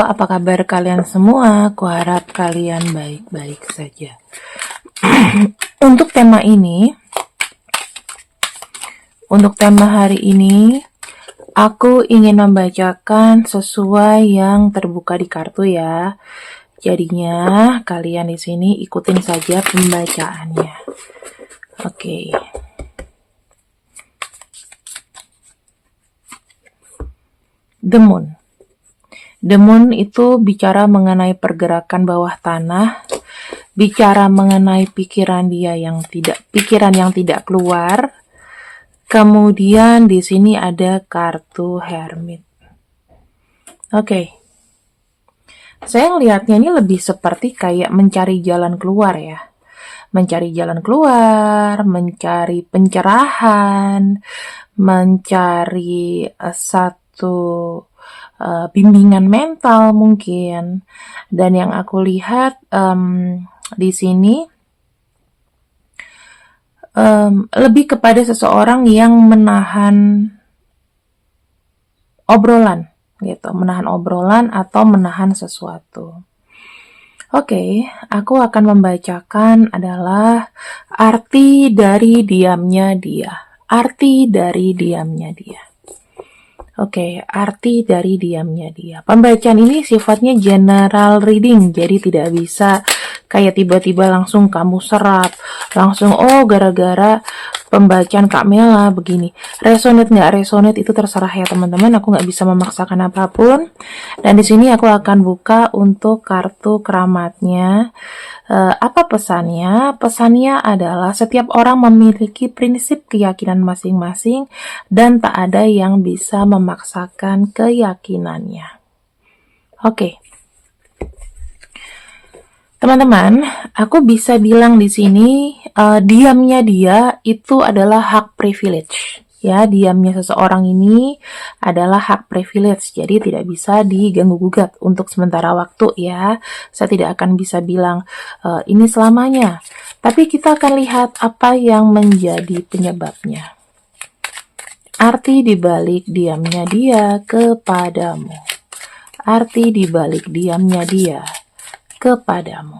apa kabar kalian semua? Kuharap kalian baik-baik saja. Untuk tema hari ini, aku ingin membacakan sesuai yang terbuka di kartu ya. Jadinya kalian di sini ikutin saja pembacaannya. Oke. The Moon. The Moon itu bicara mengenai pergerakan bawah tanah, bicara mengenai pikiran yang tidak keluar. Kemudian di sini ada kartu Hermit. Oke. Saya ngelihatnya ini lebih seperti kayak mencari jalan keluar ya. Mencari jalan keluar, mencari pencerahan, mencari satu bimbingan mental mungkin. Dan yang aku lihat di sini lebih kepada seseorang yang menahan obrolan gitu, menahan obrolan atau menahan sesuatu. Oke, aku akan membacakan adalah arti dari diamnya dia. Arti dari diamnya dia. Oke, arti dari diamnya dia. Pembacaan ini sifatnya general reading, jadi tidak bisa kayak tiba-tiba langsung kamu serap, langsung gara-gara pembacaan Kak Mela begini. Resonate nggak resonate itu terserah ya teman-teman, aku nggak bisa memaksakan apapun. Dan di sini aku akan buka untuk kartu keramatnya. Apa pesannya? Pesannya adalah setiap orang memiliki prinsip keyakinan masing-masing dan tak ada yang bisa memaksakan keyakinannya. Oke. Teman-teman, aku bisa bilang di sini diamnya dia itu adalah hak privilege. Ya, diamnya seseorang ini adalah hak privilege, jadi tidak bisa diganggu-gugat untuk sementara waktu ya. Saya tidak akan bisa bilang ini selamanya. Tapi kita akan lihat apa yang menjadi penyebabnya. Arti dibalik diamnya dia kepadamu. Arti dibalik diamnya dia kepadamu.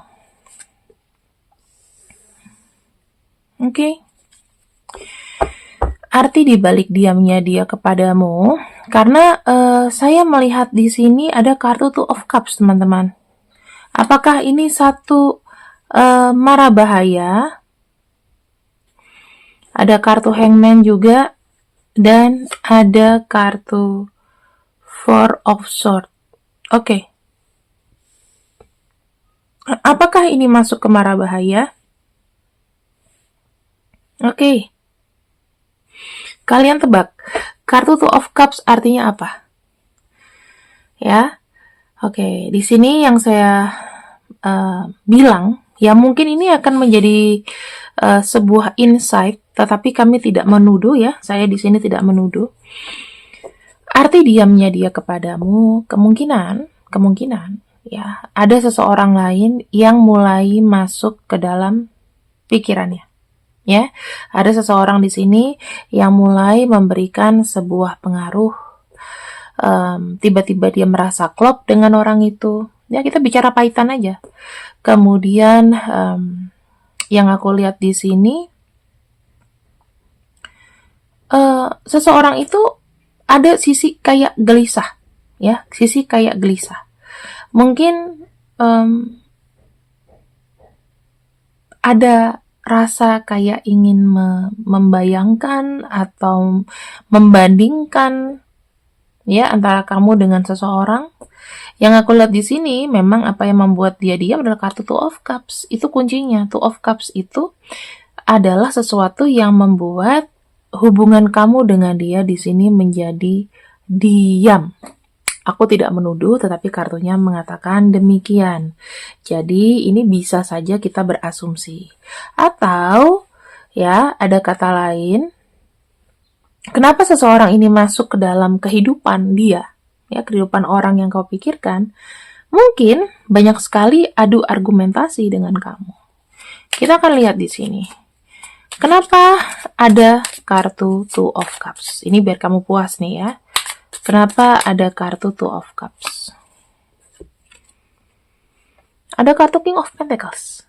Oke. Arti dibalik diamnya dia kepadamu, karena saya melihat di sini ada kartu Two of Cups, teman-teman. Apakah ini satu mara bahaya? Ada kartu Hangman juga, dan ada kartu Four of Swords. Oke. Apakah ini masuk ke mara bahaya? Oke. Kalian tebak, kartu Two of Cups artinya apa? Ya, oke. Di sini yang saya bilang, ya mungkin ini akan menjadi sebuah insight, tetapi kami tidak menuduh ya. Saya di sini tidak menuduh. Arti diamnya dia kepadamu, kemungkinan, ya ada seseorang lain yang mulai masuk ke dalam pikirannya. Ya, ada seseorang di sini yang mulai memberikan sebuah pengaruh. Tiba-tiba dia merasa klop dengan orang itu. Ya, kita bicara pahitan aja. Kemudian yang aku lihat di sini, seseorang itu ada sisi kayak gelisah, ya, sisi kayak gelisah. Mungkin ada rasa kayak ingin membayangkan atau membandingkan ya antara kamu dengan seseorang. Yang aku lihat di sini memang apa yang membuat dia diam adalah kartu Two of Cups. Itu kuncinya. Two of Cups itu adalah sesuatu yang membuat hubungan kamu dengan dia di sini menjadi diam. Aku tidak menuduh, tetapi kartunya mengatakan demikian. Jadi ini bisa saja kita berasumsi. Atau ya ada kata lain, kenapa seseorang ini masuk ke dalam kehidupan dia, ya kehidupan orang yang kau pikirkan, mungkin banyak sekali adu argumentasi dengan kamu. Kita akan lihat di sini. Kenapa ada kartu Two of Cups? Ini biar kamu puas nih ya. Kenapa ada kartu Two of Cups? ada kartu King of Pentacles.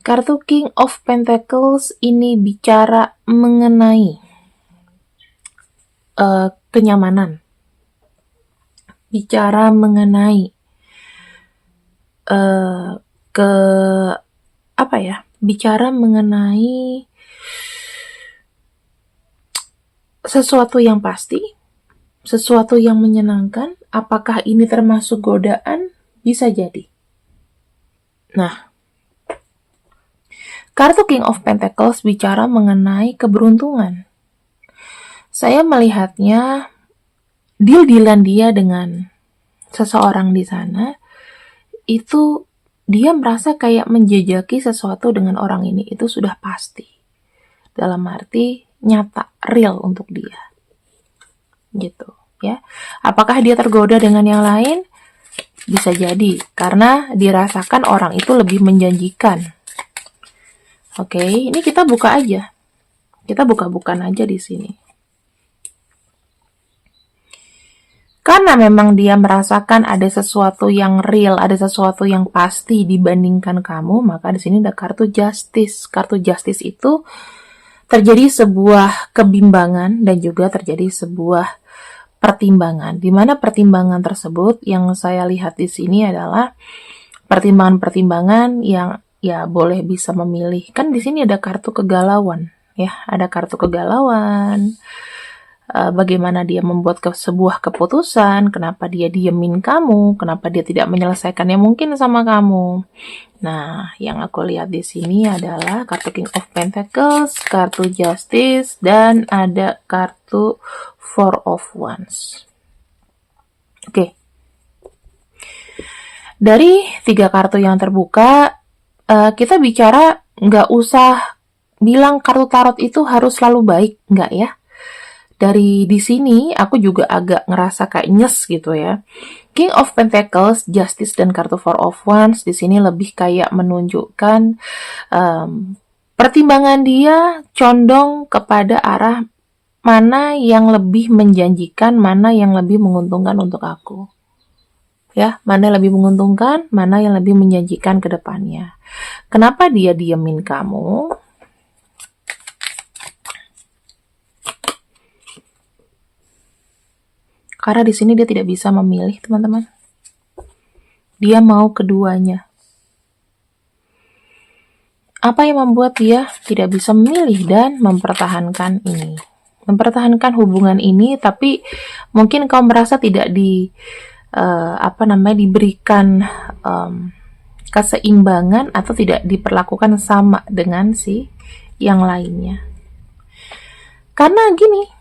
Kartu King of Pentacles ini bicara mengenai kenyamanan, bicara mengenai bicara mengenai sesuatu yang pasti, sesuatu yang menyenangkan. Apakah ini termasuk godaan? Bisa jadi. Nah, kartu King of Pentacles bicara mengenai keberuntungan. Saya melihatnya deal-dealan dia dengan seseorang di sana, itu dia merasa kayak menjejaki sesuatu dengan orang ini, itu sudah pasti. Dalam arti nyata, real untuk dia. Gitu, ya. Apakah dia tergoda dengan yang lain? Bisa jadi, karena dirasakan orang itu lebih menjanjikan. Oke, ini kita buka aja. Kita buka-bukan aja di sini. Karena memang dia merasakan ada sesuatu yang real, ada sesuatu yang pasti dibandingkan kamu, maka di sini ada kartu Justice. Kartu Justice itu terjadi sebuah kebimbangan dan juga terjadi sebuah pertimbangan. Di mana pertimbangan tersebut yang saya lihat di sini adalah pertimbangan-pertimbangan yang ya boleh bisa memilih. Kan di sini ada kartu kegalauan, ya, ada kartu kegalauan. Bagaimana dia membuat sebuah keputusan, kenapa dia diemin kamu, kenapa dia tidak menyelesaikannya mungkin sama kamu. Nah, yang aku lihat di sini adalah kartu King of Pentacles, kartu Justice, dan ada kartu Four of Wands. Oke. Dari 3 kartu yang terbuka, kita bicara nggak usah bilang kartu tarot itu harus selalu baik, nggak ya? Dari di sini aku juga agak ngerasa kayak nyes gitu ya. King of Pentacles, Justice, dan kartu Four of Wands di sini lebih kayak menunjukkan pertimbangan dia condong kepada arah mana yang lebih menjanjikan, mana yang lebih menguntungkan untuk aku. Ya, mana yang lebih menguntungkan, mana yang lebih menjanjikan ke depannya. Kenapa dia diemin kamu? Karena di sini dia tidak bisa memilih, teman-teman. Dia mau keduanya. Apa yang membuat dia tidak bisa memilih dan mempertahankan ini? Mempertahankan hubungan ini, tapi mungkin kau merasa tidak diberikan keseimbangan atau tidak diperlakukan sama dengan si yang lainnya. Karena gini,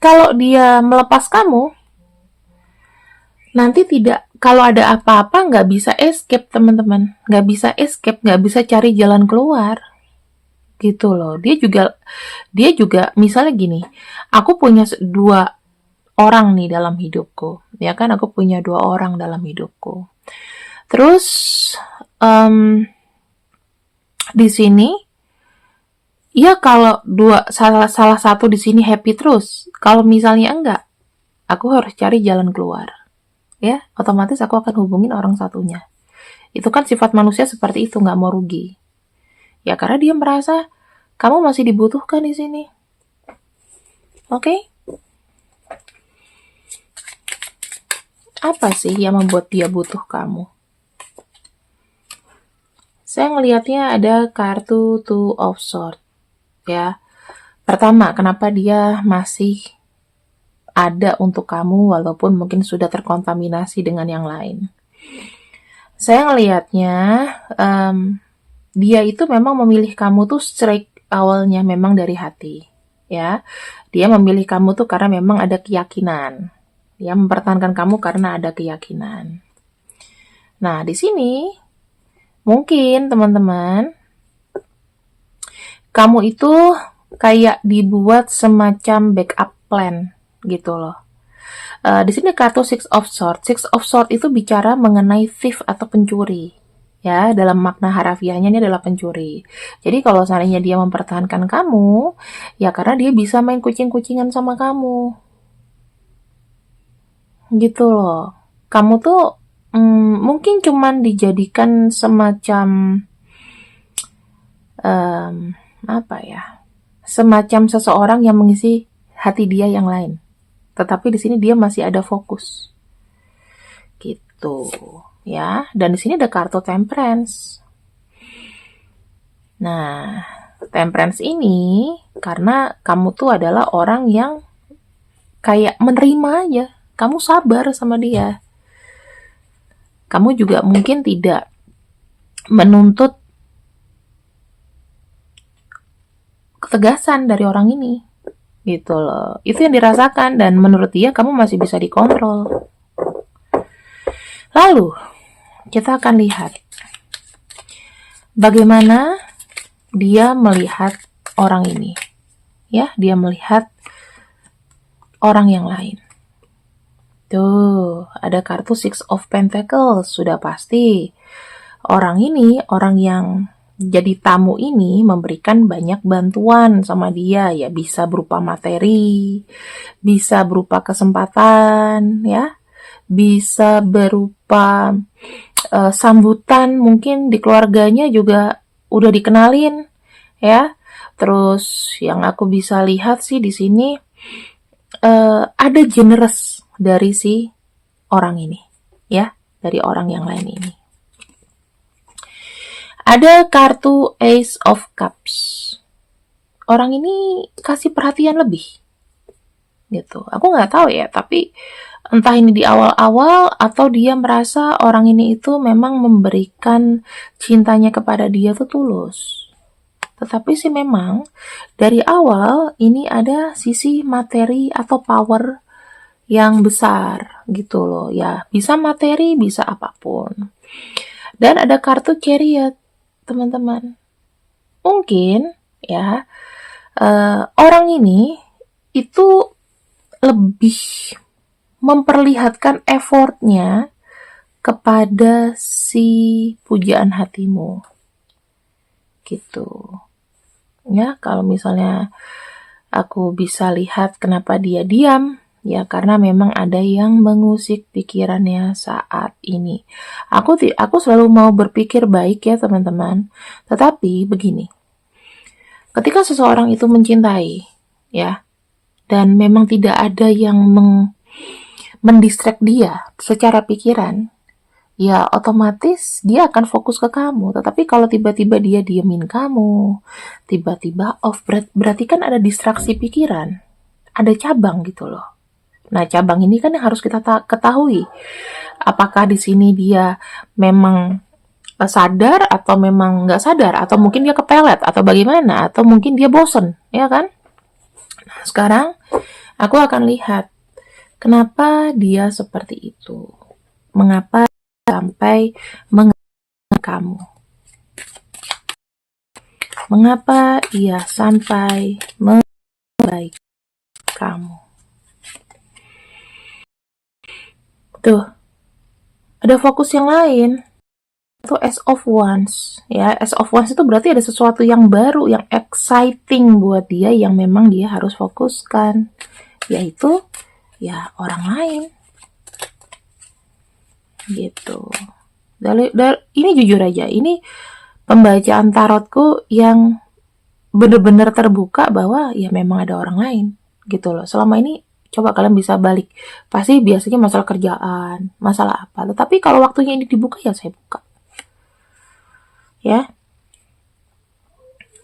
kalau dia melepas kamu, nanti kalau ada apa-apa nggak bisa escape, teman-teman. Nggak bisa escape, nggak bisa cari jalan keluar. Gitu loh. Dia juga misalnya gini, aku punya 2 orang nih dalam hidupku. Ya kan, aku punya 2 orang dalam hidupku. Terus, di sini, ya kalau salah satu di sini happy terus, kalau misalnya enggak, aku harus cari jalan keluar. Ya, otomatis aku akan hubungin orang satunya. Itu kan sifat manusia seperti itu, nggak mau rugi. Ya karena dia merasa kamu masih dibutuhkan di sini. Oke? Apa sih yang membuat dia butuh kamu? Saya ngelihatnya ada kartu Two of Swords. Ya, pertama, kenapa dia masih ada untuk kamu walaupun mungkin sudah terkontaminasi dengan yang lain. Saya ngelihatnya dia itu memang memilih kamu tuh straight awalnya memang dari hati, ya. Dia memilih kamu tuh karena memang ada keyakinan. Dia mempertahankan kamu karena ada keyakinan. Nah, di sini mungkin teman-teman kamu itu kayak dibuat semacam backup plan gitu loh. Di sini kartu Six of Swords. Six of Swords itu bicara mengenai thief atau pencuri. Ya, dalam makna harafiahnya ini adalah pencuri. Jadi kalau seandainya dia mempertahankan kamu, ya karena dia bisa main kucing-kucingan sama kamu. Gitu loh. Kamu tuh mungkin cuman dijadikan semacam apa ya? Semacam seseorang yang mengisi hati dia yang lain. Tetapi di sini dia masih ada fokus. Gitu, ya. Dan di sini ada kartu Temperance. Nah, Temperance ini karena kamu tuh adalah orang yang kayak menerima aja. Kamu sabar sama dia. Kamu juga mungkin tidak menuntut ketegasan dari orang ini. Gitu loh. Itu yang dirasakan dan menurut dia kamu masih bisa dikontrol. Lalu, kita akan lihat bagaimana dia melihat orang ini. Ya, dia melihat orang yang lain. Tuh, ada kartu Six of Pentacles, sudah pasti. Orang ini, orang yang jadi tamu ini memberikan banyak bantuan sama dia, ya bisa berupa materi, bisa berupa kesempatan, ya, bisa berupa sambutan, mungkin di keluarganya juga udah dikenalin, ya. Terus yang aku bisa lihat sih di sini ada generous dari si orang ini, ya, dari orang yang lain ini. Ada kartu Ace of Cups. Orang ini kasih perhatian lebih, gitu. Aku nggak tahu ya, tapi entah ini di awal-awal atau dia merasa orang ini itu memang memberikan cintanya kepada dia tuh tulus. Tetapi sih memang dari awal ini ada sisi materi atau power yang besar gitu loh ya, bisa materi bisa apapun. Dan ada kartu Chariot, teman-teman. Mungkin ya orang ini itu lebih memperlihatkan effortnya kepada si pujaan hatimu gitu ya. Kalau misalnya aku bisa lihat kenapa dia diam, ya karena memang ada yang mengusik pikirannya saat ini. Aku selalu mau berpikir baik ya teman-teman. Tetapi begini, ketika seseorang itu mencintai, ya, dan memang tidak ada yang mendistract dia secara pikiran, ya otomatis dia akan fokus ke kamu. Tetapi kalau tiba-tiba dia diemin kamu, tiba-tiba off, berarti kan ada distraksi pikiran, ada cabang gitu loh. Nah, cabang ini kan yang harus kita ketahui. Apakah di sini dia memang sadar atau memang nggak sadar, atau mungkin dia kepelet, atau bagaimana, atau mungkin dia bosen, ya kan? Nah, sekarang aku akan lihat kenapa dia seperti itu. Mengapa sampai mengenai kamu? Mengapa ia sampai membaik kamu? Tuh, ada fokus yang lain. Itu Ace of Wands. Ya, Ace of Wands itu berarti ada sesuatu yang baru, yang exciting buat dia, yang memang dia harus fokuskan. Yaitu, ya orang lain. Gitu. Ini jujur aja, ini pembacaan tarotku yang bener-bener terbuka bahwa ya memang ada orang lain. Gitu loh. Selama ini coba kalian bisa balik. Pasti biasanya masalah kerjaan, masalah apa. Tetapi kalau waktunya ini dibuka, ya saya buka. Ya.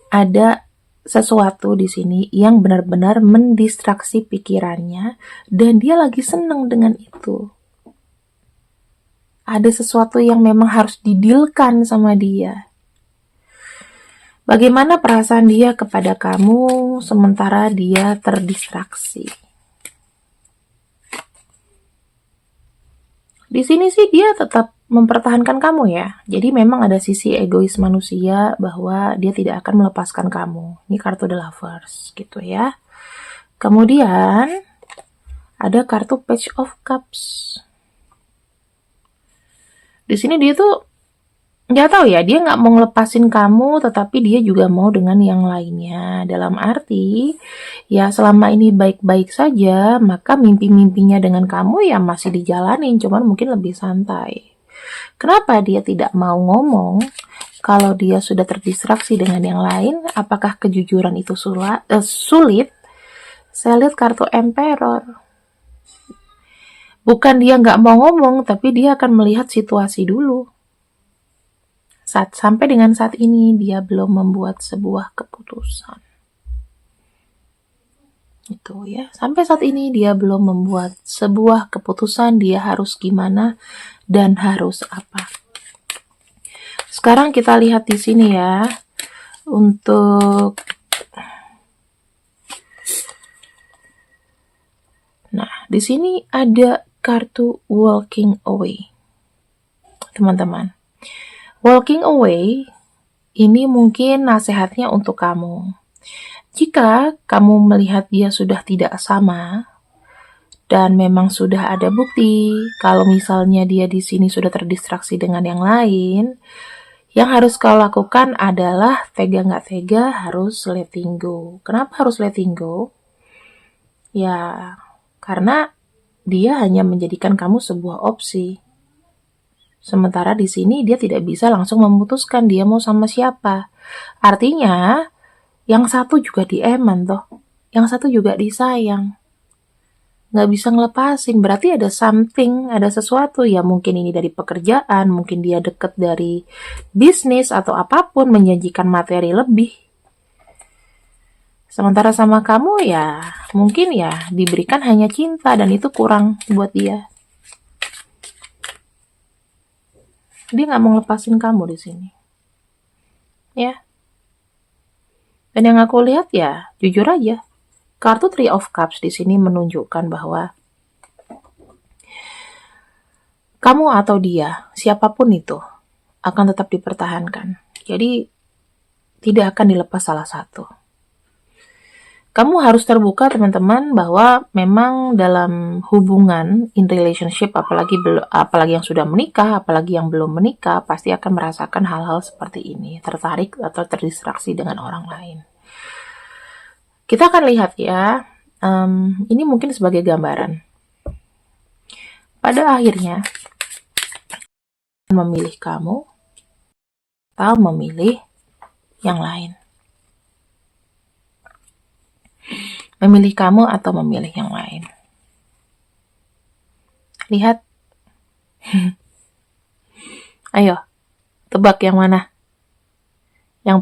Ada sesuatu di sini yang benar-benar mendistraksi pikirannya dan dia lagi seneng dengan itu. Ada sesuatu yang memang harus didilkan sama dia. Bagaimana perasaan dia kepada kamu sementara dia terdistraksi? Di sini sih dia tetap mempertahankan kamu ya. Jadi memang ada sisi egois manusia bahwa dia tidak akan melepaskan kamu. Ini kartu The Lovers gitu ya. Kemudian ada kartu Page of Cups. Di sini dia tuh nggak tahu ya, dia nggak mau ngelepasin kamu, tetapi dia juga mau dengan yang lainnya. Dalam arti, ya selama ini baik-baik saja, maka mimpi-mimpinya dengan kamu ya masih dijalanin, cuman mungkin lebih santai. Kenapa dia tidak mau ngomong? Kalau dia sudah terdistraksi dengan yang lain, apakah kejujuran itu sulit? Saya lihat kartu Emperor. Bukan dia nggak mau ngomong, tapi dia akan melihat situasi dulu. Sampai dengan saat ini, dia belum membuat sebuah keputusan. Itu ya. Sampai saat ini, dia belum membuat sebuah keputusan, dia harus gimana dan harus apa. Sekarang kita lihat di sini ya, untuk di sini ada kartu walking away. Teman-teman, walking away ini mungkin nasihatnya untuk kamu. Jika kamu melihat dia sudah tidak sama, dan memang sudah ada bukti kalau misalnya dia di sini sudah terdistraksi dengan yang lain, yang harus kau lakukan adalah tega nggak tega harus letting go. Kenapa harus letting go? Ya, karena dia hanya menjadikan kamu sebuah opsi. Sementara di sini dia tidak bisa langsung memutuskan dia mau sama siapa. Artinya, yang satu juga dieman toh. Yang satu juga disayang. Nggak bisa ngelepasin, berarti ada something, ada sesuatu, ya mungkin ini dari pekerjaan, mungkin dia deket dari bisnis atau apapun, menjanjikan materi lebih. Sementara sama kamu ya, mungkin ya diberikan hanya cinta dan itu kurang buat dia. Dia nggak mau ngelepasin kamu di sini. Ya. Dan yang aku lihat ya, jujur aja, kartu Three of Cups di sini menunjukkan bahwa kamu atau dia, siapapun itu, akan tetap dipertahankan. Jadi, tidak akan dilepas salah satu. Kamu harus terbuka, teman-teman, bahwa memang dalam hubungan, in relationship, apalagi yang sudah menikah, apalagi yang belum menikah, pasti akan merasakan hal-hal seperti ini, tertarik atau terdistraksi dengan orang lain. Kita akan lihat ya, ini mungkin sebagai gambaran. Pada akhirnya, memilih kamu atau memilih yang lain. Memilih kamu atau memilih yang lain. Lihat. Ayo, tebak yang mana? Yang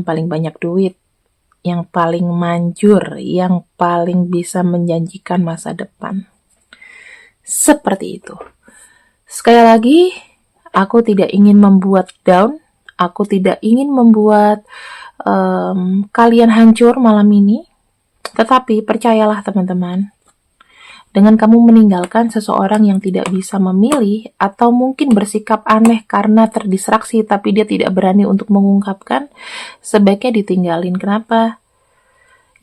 paling banyak duit, yang paling manjur, yang paling bisa menjanjikan masa depan. Seperti itu. Sekali lagi, aku tidak ingin membuat down, aku tidak ingin membuat kalian hancur malam ini, tetapi percayalah teman-teman, dengan kamu meninggalkan seseorang yang tidak bisa memilih atau mungkin bersikap aneh karena terdistraksi tapi dia tidak berani untuk mengungkapkan, sebaiknya ditinggalin. Kenapa?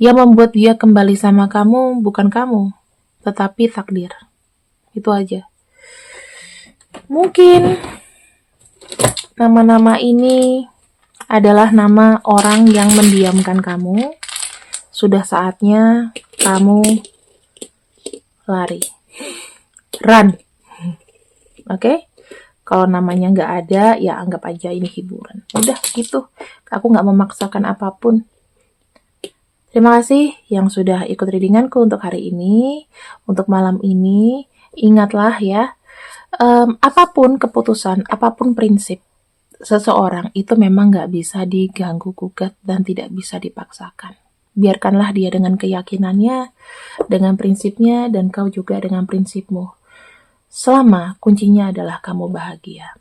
Yang membuat dia kembali sama kamu bukan kamu, tetapi takdir. Itu aja. Mungkin nama-nama ini adalah nama orang yang mendiamkan kamu. Sudah saatnya kamu lari. Run. Oke? Kalau namanya nggak ada, ya anggap aja ini hiburan. Udah gitu. Aku nggak memaksakan apapun. Terima kasih yang sudah ikut readinganku untuk hari ini. Untuk malam ini, ingatlah ya, apapun keputusan, apapun prinsip seseorang itu memang nggak bisa diganggu gugat dan tidak bisa dipaksakan. Biarkanlah dia dengan keyakinannya, dengan prinsipnya, dan kau juga dengan prinsipmu. Selama kuncinya adalah kamu bahagia.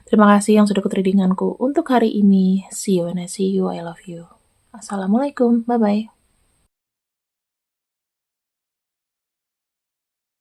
Terima kasih yang sudah ikut readinganku untuk hari ini. See you when I see you. I love you. Assalamualaikum. Bye-bye.